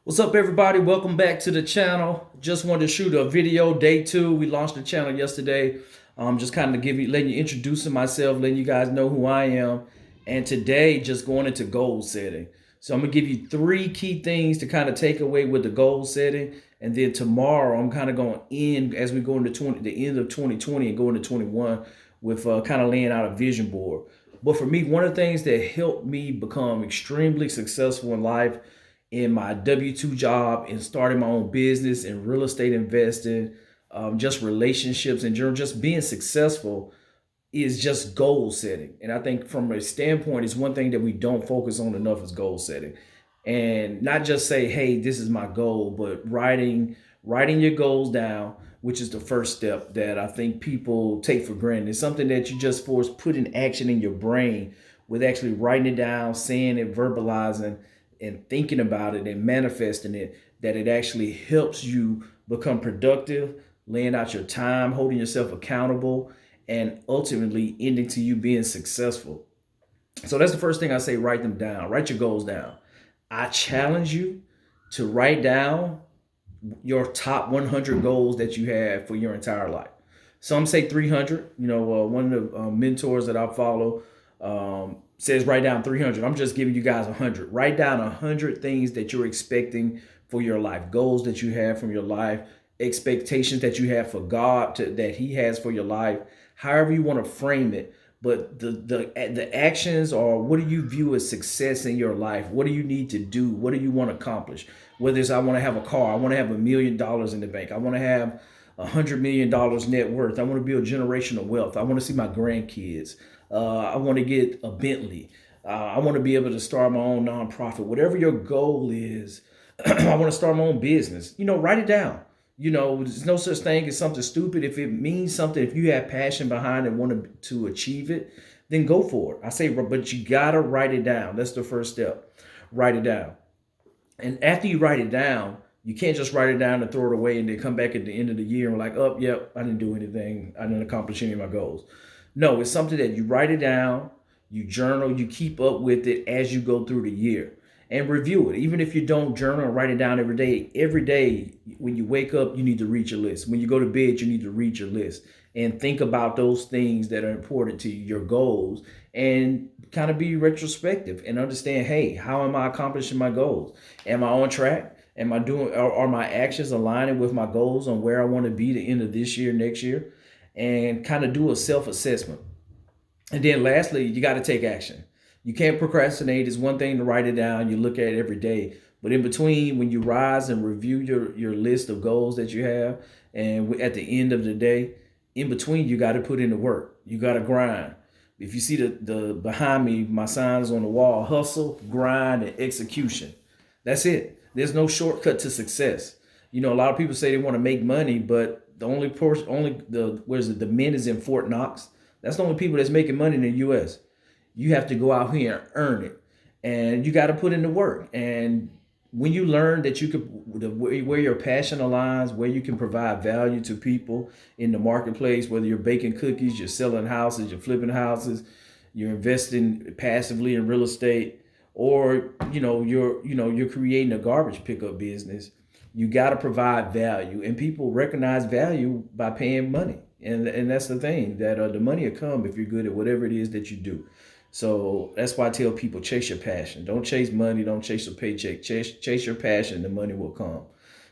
What's up, everybody? Welcome back to the channel. Just wanted to shoot a video, day two. We launched the channel yesterday. Just kind of letting you introducing myself, letting you guys know who I am. And today, just going into goal setting. So I'm gonna give you three key things to kind of take away with the goal setting. And then tomorrow, I'm kind of going in as we go into the end of 2020 and go into 21 with kind of laying out a vision board. But for me, one of the things that helped me become extremely successful in life in my W-2 job and starting my own business and real estate investing, just relationships and general, just being successful is just goal setting. And I think from a standpoint, it's one thing that we don't focus on enough is goal setting. And not just say, hey, this is my goal, but writing your goals down, which is the first step that I think people take for granted. It's something that you just put in action in your brain with actually writing it down, saying it, verbalizing, and thinking about it and manifesting it, that it actually helps you become productive, laying out your time, holding yourself accountable, and ultimately ending to you being successful. So that's the first thing I say, write them down, write your goals down. I challenge you to write down your top 100 goals that you have for your entire life. Some say 300. One of the mentors that I follow says write down 300. I'm just giving you guys 100. Write down 100 things that you're expecting for your life, goals that you have from your life, expectations that you have for God that He has for your life, however you want to frame it. But the actions, or what do you view as success in your life? What do you need to do? What do you want to accomplish? Whether it's I want to have a car, I want to have $1 million in the bank, I want to have $100 million net worth, I want to build generational wealth, I want to see my grandkids, I want to get a Bentley, I want to be able to start my own nonprofit. Whatever your goal is, I want to start my own business. Write it down. There's no such thing as something stupid. If it means something, if you have passion behind it and want to achieve it, then go for it. I say, but you gotta write it down. That's the first step. Write it down. And after you write it down, you can't just write it down and throw it away and then come back at the end of the year and like, oh, yep, I didn't do anything. I didn't accomplish any of my goals. No, it's something that you write it down, you journal, you keep up with it as you go through the year and review it. Even if you don't journal and write it down every day when you wake up, you need to read your list. When you go to bed, you need to read your list and think about those things that are important to you, your goals, and kind of be retrospective and understand, hey, how am I accomplishing my goals? Am I on track? Am I doing, are my actions aligning with my goals on where I want to be the end of this year, next year? And kind of do a self-assessment. And then lastly, you got to take action. You can't procrastinate. It's one thing to write it down. You look at it every day. But in between, when you rise and review your list of goals that you have, and at the end of the day, in between, you got to put in the work. You got to grind. If you see the behind me, my signs on the wall: hustle, grind, and execution. That's it. There's no shortcut to success. A lot of people say they want to make money, but the only person, the men is in Fort Knox. That's the only people that's making money in the U.S. You have to go out here and earn it, and you got to put in the work. And when you learn that you could, where your passion aligns, where you can provide value to people in the marketplace, whether you're baking cookies, you're selling houses, you're flipping houses, you're investing passively in real estate, or you're creating a garbage pickup business, you got to provide value, and people recognize value by paying money. And that's the thing, that the money will come if you're good at whatever it is that you do. So that's why I tell people, chase your passion. Don't chase money. Don't chase a paycheck. Chase your passion. The money will come,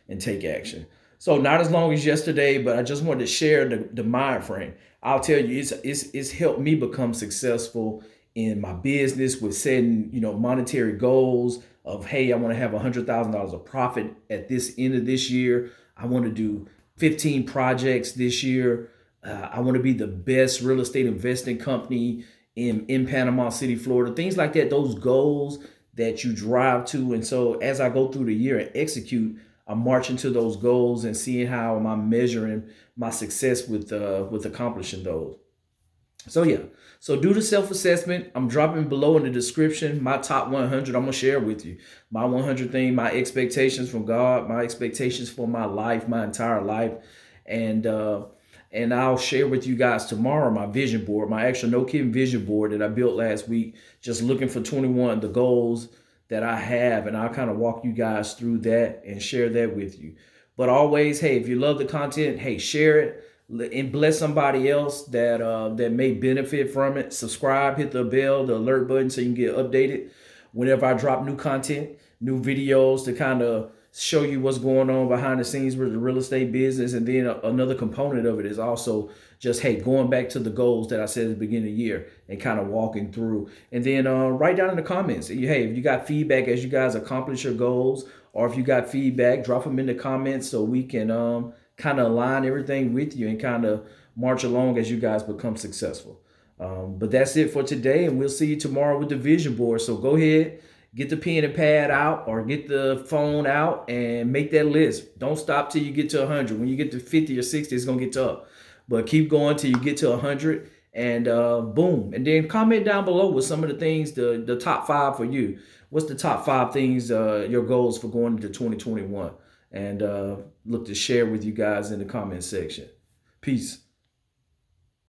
and take action. So not as long as yesterday, but I just wanted to share the mind frame. I'll tell you, it's helped me become successful in my business with setting, monetary goals of, hey, I want to have $100,000 of profit at this end of this year. I want to do 15 projects this year. I want to be the best real estate investing company in Panama City, Florida, things like that. Those goals that you drive to. And so as I go through the year and execute, I'm marching to those goals and seeing how am I measuring my success with accomplishing those. So yeah, so do the self-assessment. I'm dropping below in the description my top 100. I'm gonna share with you my 100 thing, my expectations from God, my expectations for my life, my entire life, and I'll share with you guys tomorrow my vision board, my actual no kidding vision board that I built last week, just looking for 21 the goals that I have, and I'll kind of walk you guys through that and share that with you. But always, hey, if you love the content, hey, share it and bless somebody else that may benefit from it. Subscribe, hit the bell, the alert button, so you can get updated whenever I drop new content, new videos to kind of show you what's going on behind the scenes with the real estate business. And then another component of it is also just, hey, going back to the goals that I said at the beginning of the year and kind of walking through. And then write down in the comments, hey, if you got feedback as you guys accomplish your goals, or if you got feedback, drop them in the comments so we can kind of align everything with you and kind of march along as you guys become successful. But that's it for today, and we'll see you tomorrow with the vision board. So go ahead, get the pen and pad out or get the phone out and make that list. Don't stop till you get to 100. When you get to 50 or 60, it's going to get tough. But keep going till you get to 100, and boom. And then comment down below with some of the things, the top 5 for you. What's the top 5 things, your goals for going into 2021? And look to share with you guys in the comment section. Peace.